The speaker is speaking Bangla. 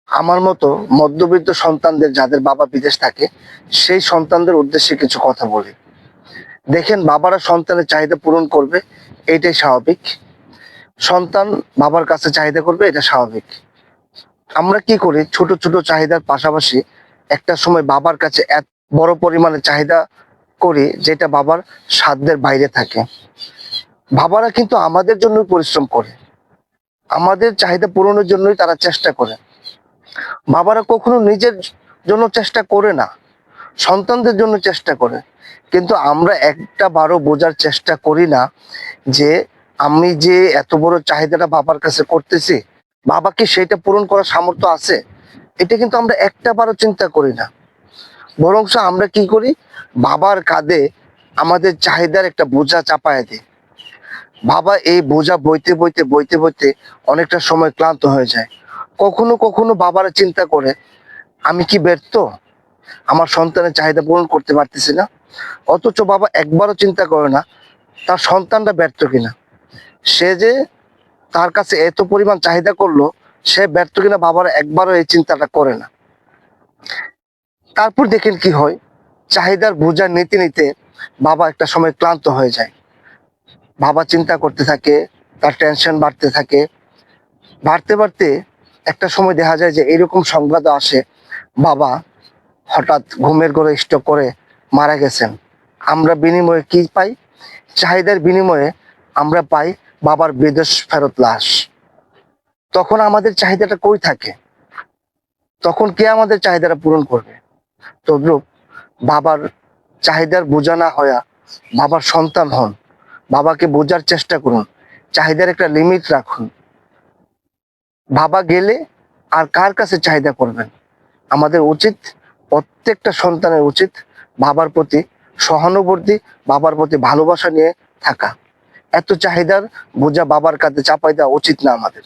আমার মতো মধ্যবিত্ত সন্তানদের যাদের বাবা বিদেশ থাকে সেই সন্তানদের উদ্দেশ্যে কিছু কথা বলি। দেখেন, বাবারা সন্তানের চাহিদা পূরণ করবে, এটাই স্বাভাবিক। সন্তান বাবার কাছে চাহিদা করবে, এটা স্বাভাবিক। আমরা কি করি, ছোট ছোট চাহিদার পাশাপাশি একটা সময় বাবার কাছে এত বড় পরিমাণে চাহিদা করি যেটা বাবার সাধ্যের বাইরে থাকে। বাবারা কিন্তু আমাদের জন্য পরিশ্রম করে, আমাদের চাহিদা পূরণের জন্যই তারা চেষ্টা করে। বাবারা কখনো নিজের জন্য চেষ্টা করে না, সন্তানদের জন্য চেষ্টা করে। কিন্তু আমরা একটা বারও বোঝার চেষ্টা করি না যে আমি যে এত বড় চাহিদাটা বাবার কাছে করতেছি, বাবা কি সেটা পূরণ করার সামর্থ্য আছে? এটা কিন্তু আমরা একটা বারও চিন্তা করি না। বরং আমরা কি করি, বাবার কাঁধে আমাদের চাহিদার একটা বোঝা চাপায় দিই। বাবা এই বোঝা বইতে বইতে বইতে বইতে অনেকটা সময় ক্লান্ত হয়ে যায়। কখনো কখনো বাবারা চিন্তা করে, আমি কি ব্যর্থ, আমার সন্তানের চাহিদা পূরণ করতে পারতেছি না। অথচ বাবা একবারও চিন্তা করে না তার সন্তানটা ব্যর্থ কিনা, সে যে তার কাছে এত পরিমাণ চাহিদা করলো, সে ব্যর্থ কিনা বাবারা একবারও এই চিন্তাটা করে না। তারপর দেখেন কি হয়, চাহিদার বোঝা নিতে নিতে বাবা একটা সময় ক্লান্ত হয়ে যায়। বাবা চিন্তা করতে থাকে, তার টেনশন বাড়তে থাকে। বাড়তে বাড়তে একটা সময় দেখা যায় যে এরকম সংবাদ আসে, বাবা হঠাৎ ঘুমের ঘোরে স্ট্রোক করে মারা গেছেন। আমরা বিনিময়ে কি পাই? চাহিদার বিনিময়ে আমরা পাই বাবার বিদেশ ফেরত লাশ। তখন আমাদের চাহিদাটা কই থাকে? তখন কে আমাদের চাহিদাটা পূরণ করবে? তদ্রূপ বাবার চাহিদার বোঝা না হইয়া বাবার সন্তান হন, বাবাকে বোঝার চেষ্টা করুন, চাহিদার একটা লিমিট রাখুন। বাবা গেলে আর কার কাছে চাহিদা করবেন? আমাদের উচিত, প্রত্যেকটা সন্তানের উচিত বাবার প্রতি সহানুভূতি, বাবার প্রতি ভালোবাসা নিয়ে থাকা। এত চাহিদার বোঝা বাবার কাঁধে চাপাই দেওয়া উচিত না আমাদের।